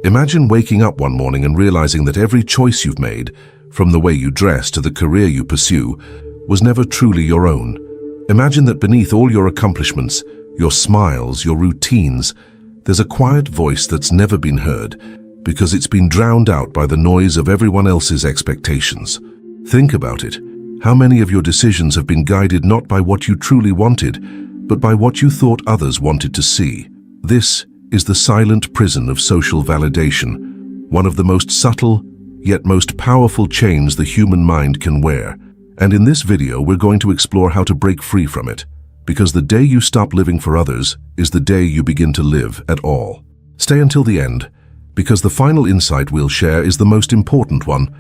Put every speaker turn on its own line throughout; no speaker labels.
Imagine waking up one morning and realizing that every choice you've made, from the way you dress to the career you pursue, was never truly your own. Imagine that beneath all your accomplishments, your smiles, your routines, there's a quiet voice that's never been heard because it's been drowned out by the noise of everyone else's expectations. Think about it. How many of your decisions have been guided not by what you truly wanted, but by what you thought others wanted to see? This is the silent prison of social validation, one of the most subtle, yet most powerful chains the human mind can wear. And in this video, we're going to explore how to break free from it, because the day you stop living for others is the day you begin to live at all. Stay until the end, because the final insight we'll share is the most important one,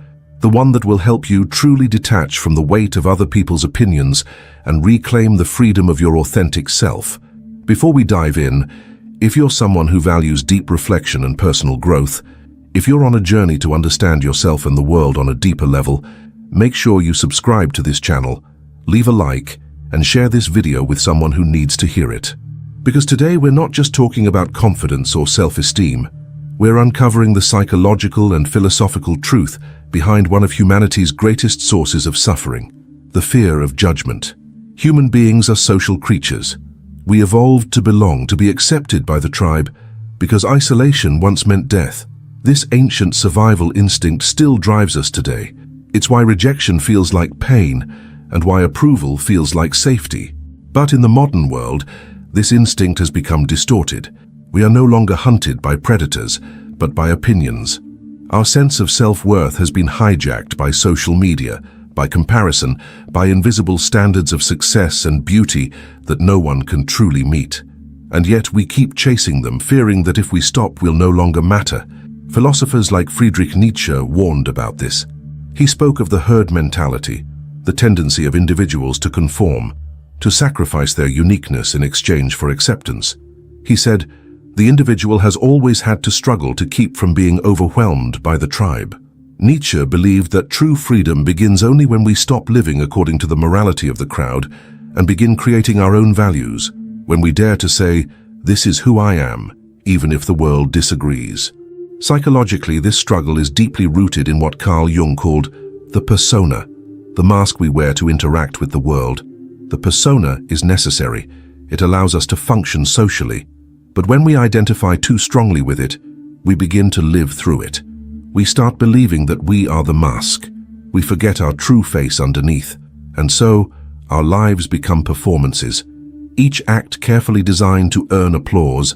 the one that will help you truly detach from the weight of other people's opinions and reclaim the freedom of your authentic self. Before we dive in, if you're someone who values deep reflection and personal growth, if you're on a journey to understand yourself and the world on a deeper level, make sure you subscribe to this channel, leave a like, and share this video with someone who needs to hear it. Because today we're not just talking about confidence or self-esteem, we're uncovering the psychological and philosophical truth behind one of humanity's greatest sources of suffering, the fear of judgment. Human beings are social creatures. We evolved to belong, to be accepted by the tribe, because isolation once meant death. This ancient survival instinct still drives us today. It's why rejection feels like pain, and why approval feels like safety. But in the modern world, this instinct has become distorted. We are no longer hunted by predators, but by opinions. Our sense of self-worth has been hijacked by social media, by comparison, by invisible standards of success and beauty that no one can truly meet. And yet we keep chasing them, fearing that if we stop, we'll no longer matter. Philosophers like Friedrich Nietzsche warned about this. He spoke of the herd mentality, the tendency of individuals to conform, to sacrifice their uniqueness in exchange for acceptance. He said, "The individual has always had to struggle to keep from being overwhelmed by the tribe." Nietzsche believed that true freedom begins only when we stop living according to the morality of the crowd and begin creating our own values, when we dare to say, "This is who I am," even if the world disagrees. Psychologically, this struggle is deeply rooted in what Carl Jung called the persona, the mask we wear to interact with the world. The persona is necessary. It allows us to function socially. But when we identify too strongly with it, we begin to live through it. We start believing that we are the mask. We forget our true face underneath. And so, our lives become performances. Each act carefully designed to earn applause,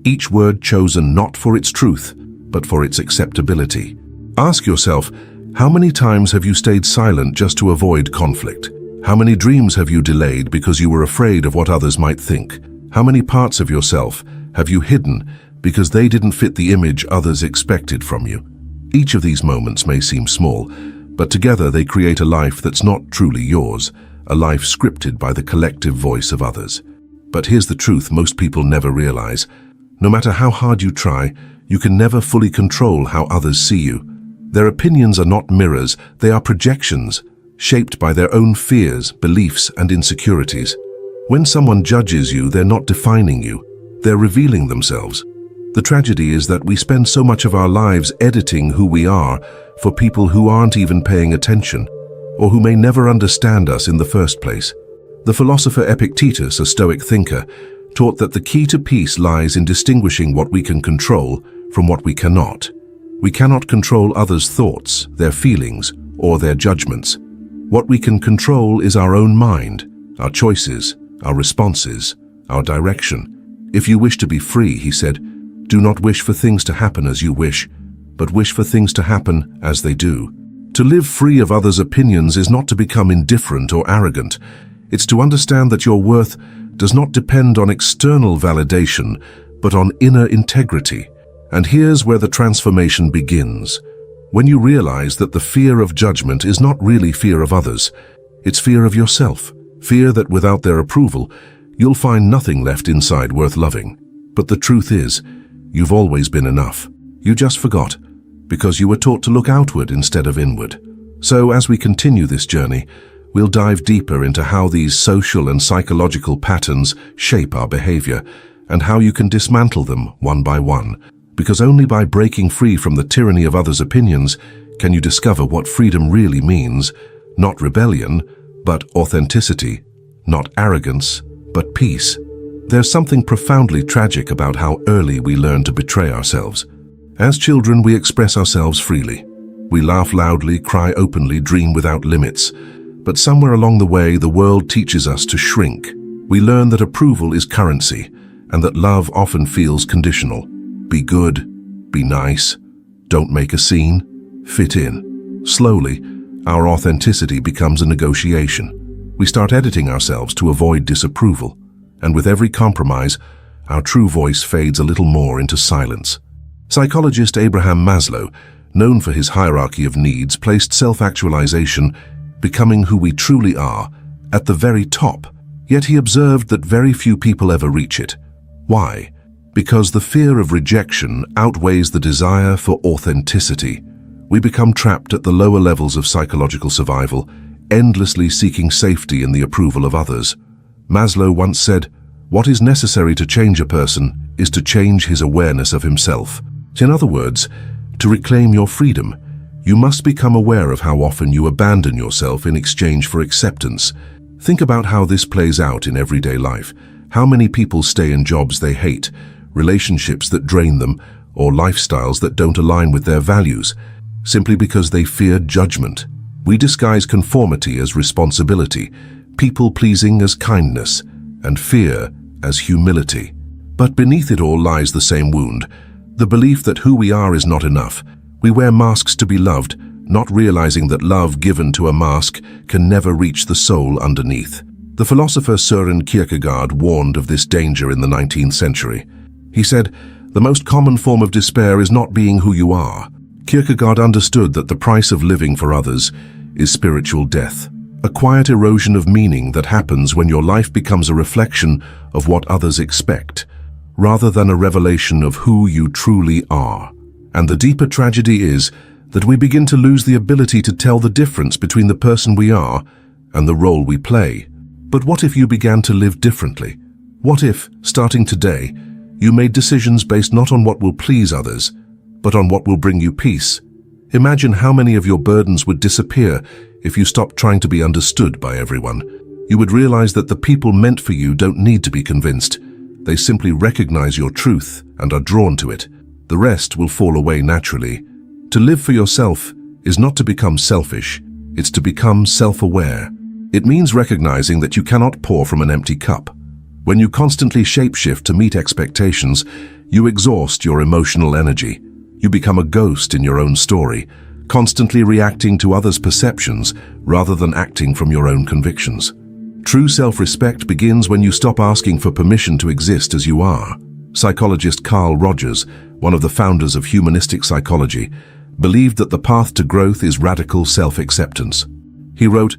each word chosen not for its truth, but for its acceptability. Ask yourself, how many times have you stayed silent just to avoid conflict? How many dreams have you delayed because you were afraid of what others might think? How many parts of yourself have you hidden because they didn't fit the image others expected from you? Each of these moments may seem small, but together they create a life that's not truly yours, a life scripted by the collective voice of others. But here's the truth most people never realize. No matter how hard you try, you can never fully control how others see you. Their opinions are not mirrors, they are projections, shaped by their own fears, beliefs, and insecurities. When someone judges you, they're not defining you, they're revealing themselves. The tragedy is that we spend so much of our lives editing who we are for people who aren't even paying attention, or who may never understand us in the first place. The philosopher Epictetus, a Stoic thinker, taught that the key to peace lies in distinguishing what we can control from what we cannot. We cannot control others' thoughts, their feelings, or their judgments. What we can control is our own mind, our choices, our responses, our direction. If you wish to be free, he said, do not wish for things to happen as you wish, but wish for things to happen as they do. To live free of others' opinions is not to become indifferent or arrogant. It's to understand that your worth does not depend on external validation, but on inner integrity. And here's where the transformation begins. When you realize that the fear of judgment is not really fear of others, it's fear of yourself, fear that without their approval, you'll find nothing left inside worth loving. But the truth is, you've always been enough. You just forgot, because you were taught to look outward instead of inward. So as we continue this journey, we'll dive deeper into how these social and psychological patterns shape our behavior, and how you can dismantle them one by one, because only by breaking free from the tyranny of others' opinions can you discover what freedom really means, not rebellion, but authenticity, not arrogance, but peace. There's something profoundly tragic about how early we learn to betray ourselves. As children, we express ourselves freely. We laugh loudly, cry openly, dream without limits. But somewhere along the way, the world teaches us to shrink. We learn that approval is currency, and that love often feels conditional. Be good, be nice, don't make a scene, fit in. Slowly, our authenticity becomes a negotiation. We start editing ourselves to avoid disapproval, and with every compromise, our true voice fades a little more into silence. Psychologist Abraham Maslow, known for his hierarchy of needs, placed self-actualization, becoming who we truly are, at the very top. Yet he observed that very few people ever reach it. Why? Because the fear of rejection outweighs the desire for authenticity. We become trapped at the lower levels of psychological survival, endlessly seeking safety in the approval of others. Maslow once said, "What is necessary to change a person is to change his awareness of himself." In other words, to reclaim your freedom, you must become aware of how often you abandon yourself in exchange for acceptance. Think about how this plays out in everyday life. How many people stay in jobs they hate, relationships that drain them, or lifestyles that don't align with their values, simply because they fear judgment? We disguise conformity as responsibility, people-pleasing as kindness, and fear as humility. But beneath it all lies the same wound, the belief that who we are is not enough. We wear masks to be loved, not realizing that love given to a mask can never reach the soul underneath. The philosopher Søren Kierkegaard warned of this danger in the 19th century. He said, "The most common form of despair is not being who you are." Kierkegaard understood that the price of living for others is spiritual death, a quiet erosion of meaning that happens when your life becomes a reflection of what others expect, rather than a revelation of who you truly are. And the deeper tragedy is that we begin to lose the ability to tell the difference between the person we are and the role we play. But what if you began to live differently? What if, starting today, you made decisions based not on what will please others, but on what will bring you peace? Imagine how many of your burdens would disappear if you stopped trying to be understood by everyone. You would realize that the people meant for you don't need to be convinced. They simply recognize your truth and are drawn to it. The rest will fall away naturally. To live for yourself is not to become selfish, it's to become self-aware. It means recognizing that you cannot pour from an empty cup. When you constantly shapeshift to meet expectations, you exhaust your emotional energy. You become a ghost in your own story, constantly reacting to others' perceptions rather than acting from your own convictions. True self-respect begins when you stop asking for permission to exist as you are. Psychologist Carl Rogers, one of the founders of humanistic psychology, believed that the path to growth is radical self-acceptance. He wrote,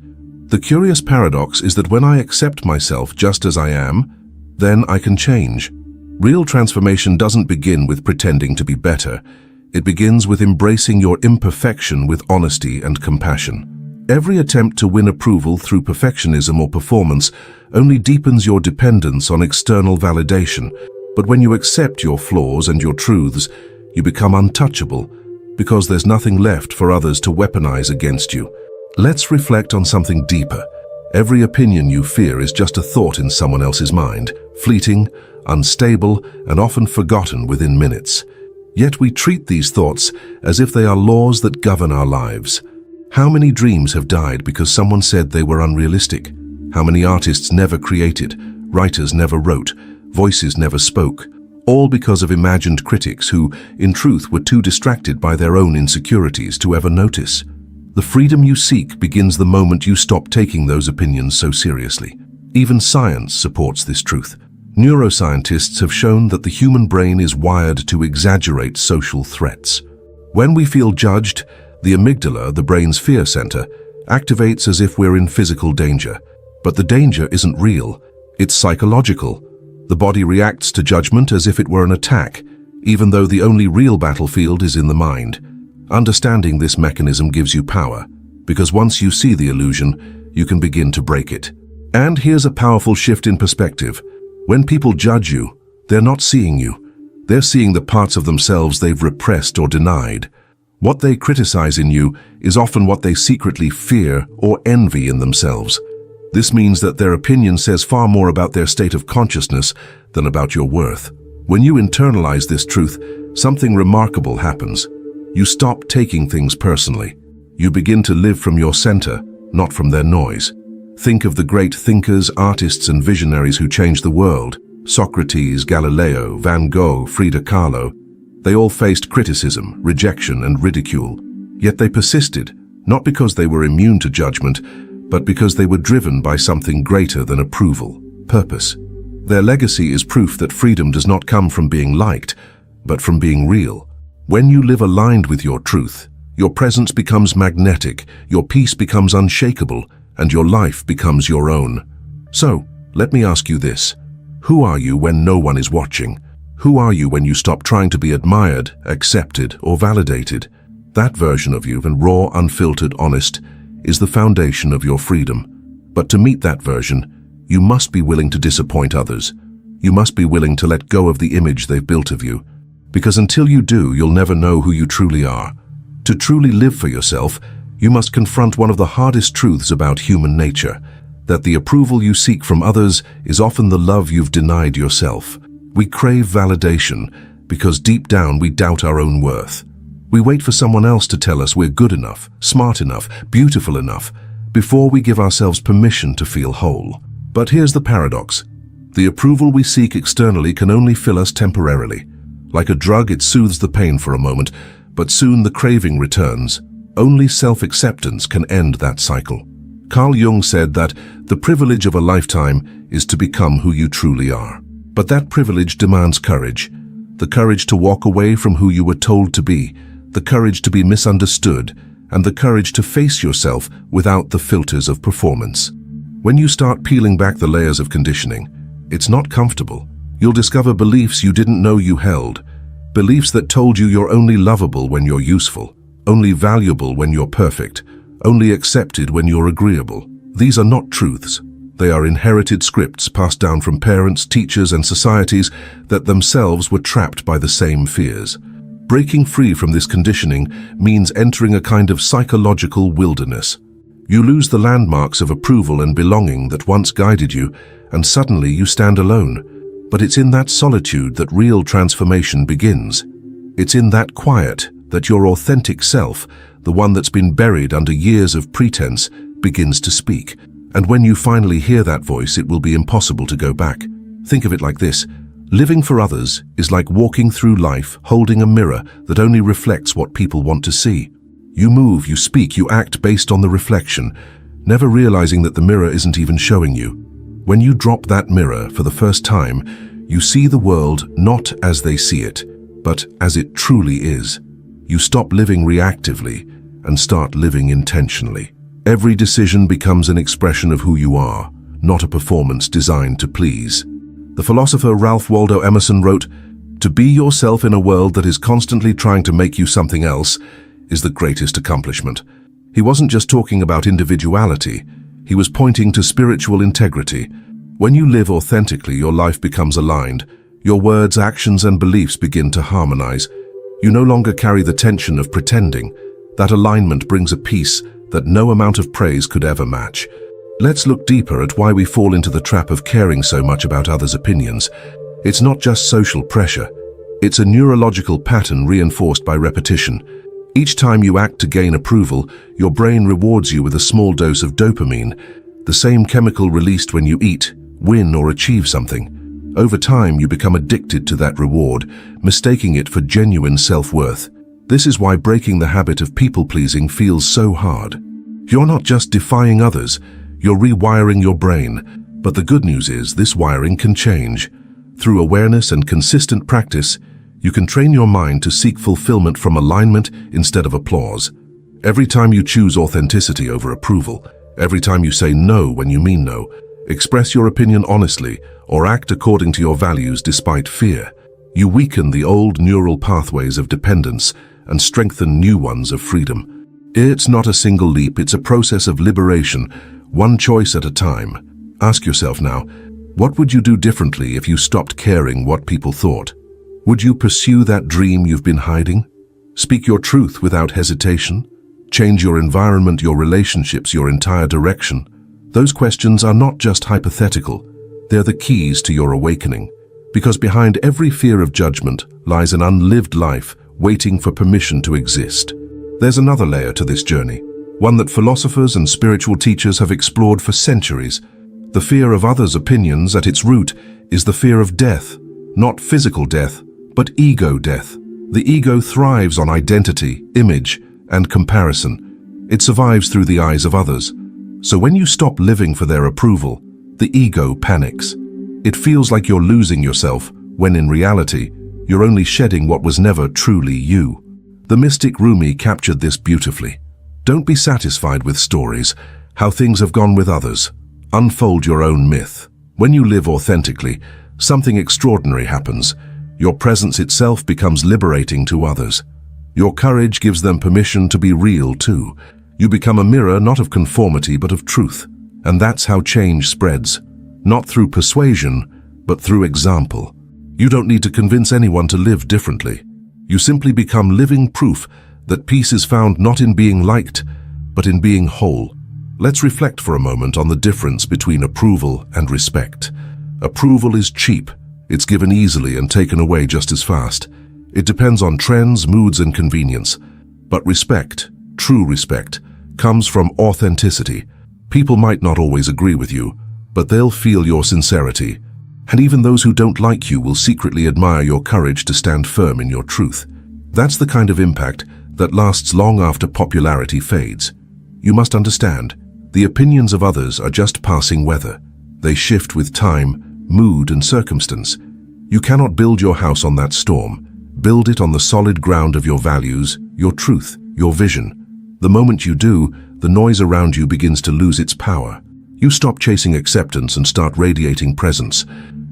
"The curious paradox is that when I accept myself just as I am, then I can change. Real transformation doesn't begin with pretending to be better. It begins with embracing your imperfection with honesty and compassion. Every attempt to win approval through perfectionism or performance only deepens your dependence on external validation. But when you accept your flaws and your truths, you become untouchable, because there's nothing left for others to weaponize against you." Let's reflect on something deeper. Every opinion you fear is just a thought in someone else's mind, fleeting, unstable, and often forgotten within minutes. Yet we treat these thoughts as if they are laws that govern our lives. How many dreams have died because someone said they were unrealistic? How many artists never created, writers never wrote, voices never spoke, all because of imagined critics who, in truth, were too distracted by their own insecurities to ever notice? The freedom you seek begins the moment you stop taking those opinions so seriously. Even science supports this truth. Neuroscientists have shown that the human brain is wired to exaggerate social threats. When we feel judged, the amygdala, the brain's fear center, activates as if we're in physical danger. But the danger isn't real, it's psychological. The body reacts to judgment as if it were an attack, even though the only real battlefield is in the mind. Understanding this mechanism gives you power, because once you see the illusion, you can begin to break it. And here's a powerful shift in perspective. When people judge you, they're not seeing you. They're seeing the parts of themselves they've repressed or denied. What they criticize in you is often what they secretly fear or envy in themselves. This means that their opinion says far more about their state of consciousness than about your worth. When you internalize this truth, something remarkable happens. You stop taking things personally. You begin to live from your center, not from their noise. Think of the great thinkers, artists, and visionaries who changed the world. Socrates, Galileo, Van Gogh, Frida Kahlo. They all faced criticism, rejection, and ridicule. Yet they persisted, not because they were immune to judgment, but because they were driven by something greater than approval, purpose. Their legacy is proof that freedom does not come from being liked, but from being real. When you live aligned with your truth, your presence becomes magnetic, your peace becomes unshakable, and your life becomes your own. So, let me ask you this. Who are you when no one is watching? Who are you when you stop trying to be admired, accepted, or validated? That version of you, when raw, unfiltered, honest, is the foundation of your freedom. But to meet that version, you must be willing to disappoint others. You must be willing to let go of the image they've built of you. Because until you do, you'll never know who you truly are. To truly live for yourself, you must confront one of the hardest truths about human nature, that the approval you seek from others is often the love you've denied yourself. We crave validation because deep down we doubt our own worth. We wait for someone else to tell us we're good enough, smart enough, beautiful enough, before we give ourselves permission to feel whole. But here's the paradox. The approval we seek externally can only fill us temporarily. Like a drug, it soothes the pain for a moment, but soon the craving returns. Only self-acceptance can end that cycle. Carl Jung said that the privilege of a lifetime is to become who you truly are. But that privilege demands courage. The courage to walk away from who you were told to be, the courage to be misunderstood, and the courage to face yourself without the filters of performance. When you start peeling back the layers of conditioning, it's not comfortable. You'll discover beliefs you didn't know you held, beliefs that told you you're only lovable when you're useful, only valuable when you're perfect, only accepted when you're agreeable. These are not truths. They are inherited scripts passed down from parents, teachers, and societies that themselves were trapped by the same fears. Breaking free from this conditioning means entering a kind of psychological wilderness. You lose the landmarks of approval and belonging that once guided you, and suddenly you stand alone. But it's in that solitude that real transformation begins. It's in that quiet that your authentic self, the one that's been buried under years of pretense, begins to speak. And when you finally hear that voice, it will be impossible to go back. Think of it like this. Living for others is like walking through life holding a mirror that only reflects what people want to see. You move, you speak, you act based on the reflection, never realizing that the mirror isn't even showing you. When you drop that mirror for the first time, you see the world not as they see it, but as it truly is. You stop living reactively and start living intentionally. Every decision becomes an expression of who you are, not a performance designed to please. The philosopher Ralph Waldo Emerson wrote, "To be yourself in a world that is constantly trying to make you something else is the greatest accomplishment." He wasn't just talking about individuality, he was pointing to spiritual integrity. When you live authentically, your life becomes aligned. Your words, actions, and beliefs begin to harmonize. You no longer carry the tension of pretending. That alignment brings a peace that no amount of praise could ever match. Let's look deeper at why we fall into the trap of caring so much about others' opinions. It's not just social pressure. It's a neurological pattern reinforced by repetition. Each time you act to gain approval, your brain rewards you with a small dose of dopamine, the same chemical released when you eat, win, or achieve something. Over time, you become addicted to that reward, mistaking it for genuine self-worth. This is why breaking the habit of people-pleasing feels so hard. You're not just defying others, you're rewiring your brain. But the good news is this wiring can change. Through awareness and consistent practice, you can train your mind to seek fulfillment from alignment instead of applause. Every time you choose authenticity over approval, every time you say no when you mean no, express your opinion honestly, or act according to your values despite fear, you weaken the old neural pathways of dependence and strengthen new ones of freedom. It's not a single leap, it's a process of liberation, one choice at a time. Ask yourself now, what would you do differently if you stopped caring what people thought? Would you pursue that dream you've been hiding? Speak your truth without hesitation? Change your environment, your relationships, your entire direction? Those questions are not just hypothetical. They're the keys to your awakening. Because behind every fear of judgment lies an unlived life waiting for permission to exist. There's another layer to this journey, one that philosophers and spiritual teachers have explored for centuries. The fear of others' opinions at its root is the fear of death, not physical death, but ego death. The ego thrives on identity, image, and comparison. It survives through the eyes of others. So when you stop living for their approval, the ego panics. It feels like you're losing yourself, when in reality, you're only shedding what was never truly you. The mystic Rumi captured this beautifully. Don't be satisfied with stories, how things have gone with others. Unfold your own myth. When you live authentically, something extraordinary happens. Your presence itself becomes liberating to others. Your courage gives them permission to be real too. You become a mirror not of conformity but of truth. And that's how change spreads. Not through persuasion, but through example. You don't need to convince anyone to live differently. You simply become living proof that peace is found not in being liked, but in being whole. Let's reflect for a moment on the difference between approval and respect. Approval is cheap. It's given easily and taken away just as fast. It depends on trends, moods, and convenience. But respect, true respect, comes from authenticity. People might not always agree with you, but they'll feel your sincerity. And even those who don't like you will secretly admire your courage to stand firm in your truth. That's the kind of impact that lasts long after popularity fades. You must understand, the opinions of others are just passing weather. They shift with time, mood, and circumstance. You cannot build your house on that storm. Build it on the solid ground of your values, your truth, your vision. The moment you do, the noise around you begins to lose its power. You stop chasing acceptance and start radiating presence.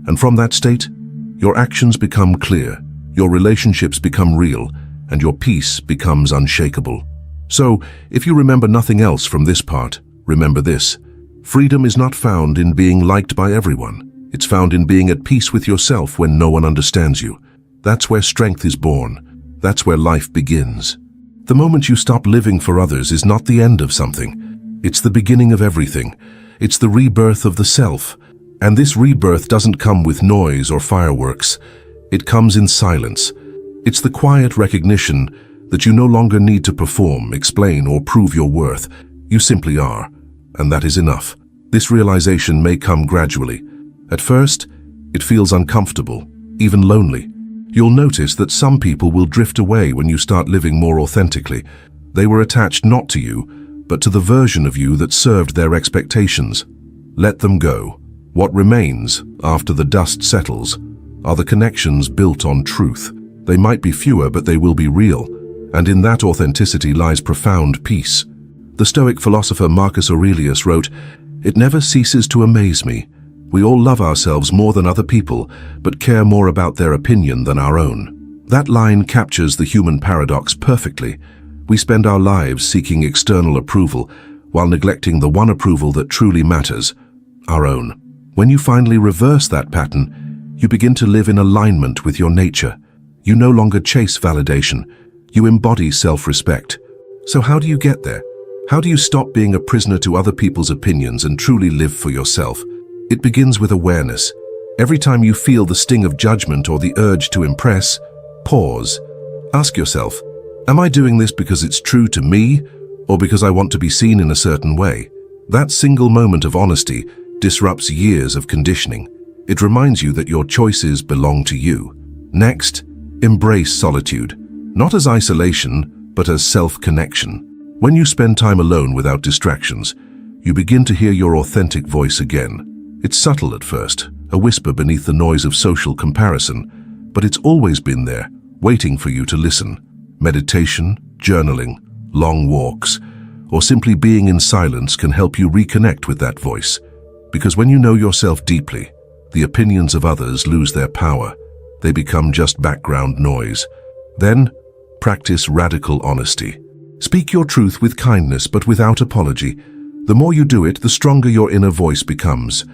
And from that state, your actions become clear, your relationships become real, and your peace becomes unshakable. So, if you remember nothing else from this part, remember this. Freedom is not found in being liked by everyone. It's found in being at peace with yourself when no one understands you. That's where strength is born. That's where life begins. The moment you stop living for others is not the end of something. It's the beginning of everything. It's the rebirth of the self. And this rebirth doesn't come with noise or fireworks. It comes in silence. It's the quiet recognition that you no longer need to perform, explain, or prove your worth. You simply are, and that is enough. This realization may come gradually. At first, it feels uncomfortable, even lonely. You'll notice that some people will drift away when you start living more authentically. They were attached not to you, but to the version of you that served their expectations. Let them go. What remains, after the dust settles, are the connections built on truth. They might be fewer, but they will be real, and in that authenticity lies profound peace. The Stoic philosopher Marcus Aurelius wrote, "It never ceases to amaze me. We all love ourselves more than other people, but care more about their opinion than our own." That line captures the human paradox perfectly. We spend our lives seeking external approval, while neglecting the one approval that truly matters, our own. When you finally reverse that pattern, you begin to live in alignment with your nature. You no longer chase validation. You embody self-respect. So how do you get there? How do you stop being a prisoner to other people's opinions and truly live for yourself? It begins with awareness. Every time you feel the sting of judgment or the urge to impress, pause. Ask yourself, am I doing this because it's true to me, or because I want to be seen in a certain way? That single moment of honesty disrupts years of conditioning. It reminds you that your choices belong to you. Next, embrace solitude, not as isolation, but as self-connection. When you spend time alone without distractions, you begin to hear your authentic voice again. It's subtle at first, a whisper beneath the noise of social comparison, but it's always been there, waiting for you to listen. Meditation, journaling, long walks, or simply being in silence can help you reconnect with that voice. Because when you know yourself deeply, the opinions of others lose their power. They become just background noise. Then, practice radical honesty. Speak your truth with kindness but without apology. The more you do it, the stronger your inner voice becomes.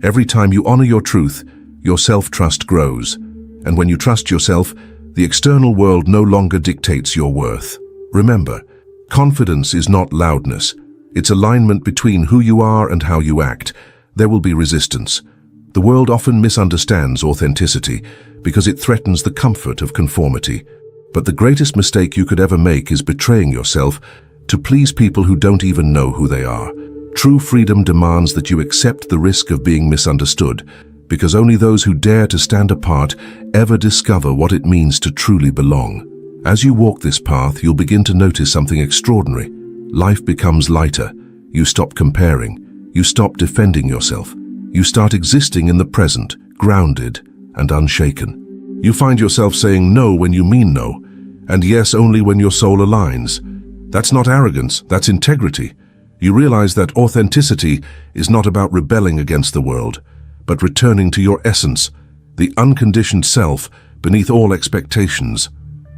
Every time you honor your truth, your self-trust grows. And when you trust yourself, the external world no longer dictates your worth. Remember, confidence is not loudness. It's alignment between who you are and how you act. There will be resistance. The world often misunderstands authenticity because it threatens the comfort of conformity. But the greatest mistake you could ever make is betraying yourself to please people who don't even know who they are. True freedom demands that you accept the risk of being misunderstood, because only those who dare to stand apart ever discover what it means to truly belong. As you walk this path, you'll begin to notice something extraordinary. Life becomes lighter. You stop comparing. You stop defending yourself. You start existing in the present, grounded and unshaken. You find yourself saying no when you mean no, and yes only when your soul aligns. That's not arrogance, that's integrity. You realize that authenticity is not about rebelling against the world, but returning to your essence, the unconditioned self beneath all expectations.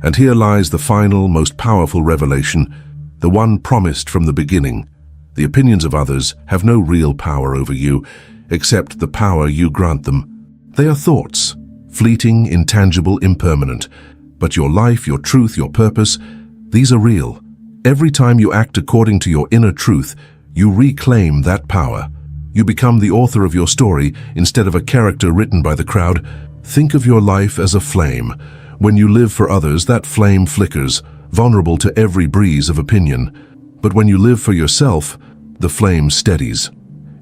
And here lies the final, most powerful revelation, the one promised from the beginning. The opinions of others have no real power over you, except the power you grant them. They are thoughts, fleeting, intangible, impermanent. But your life, your truth, your purpose, these are real. Every time you act according to your inner truth, you reclaim that power. You become the author of your story instead of a character written by the crowd. Think of your life as a flame. When you live for others, that flame flickers, vulnerable to every breeze of opinion. But when you live for yourself, the flame steadies.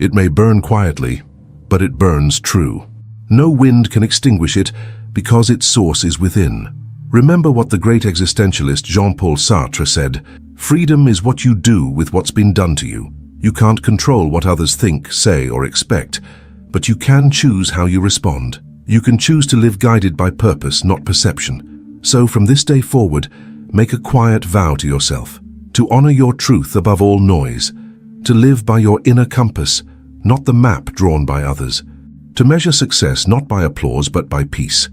It may burn quietly, but it burns true. No wind can extinguish it because its source is within. Remember what the great existentialist Jean-Paul Sartre said, "Freedom is what you do with what's been done to you. You can't control what others think, say, or expect, but you can choose how you respond. You can choose to live guided by purpose, not perception. So from this day forward, make a quiet vow to yourself, to honor your truth above all noise, to live by your inner compass, not the map drawn by others, to measure success not by applause but by peace,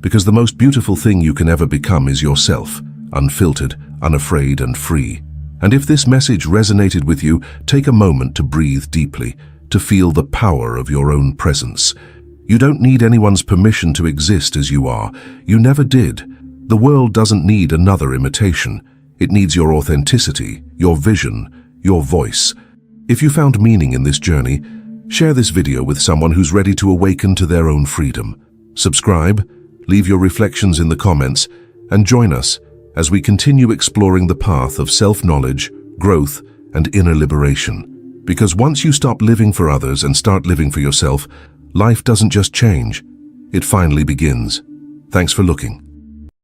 because the most beautiful thing you can ever become is yourself, unfiltered, unafraid, and free." And if this message resonated with you, take a moment to breathe deeply, to feel the power of your own presence. You don't need anyone's permission to exist as you are. You never did. The world doesn't need another imitation. It needs your authenticity, your vision, your voice. If you found meaning in this journey, share this video with someone who's ready to awaken to their own freedom. Subscribe, leave your reflections in the comments, and join us as we continue exploring the path of self-knowledge, growth, and inner liberation. Because once you stop living for others and start living for yourself, life doesn't just change, it finally begins. Thanks for looking.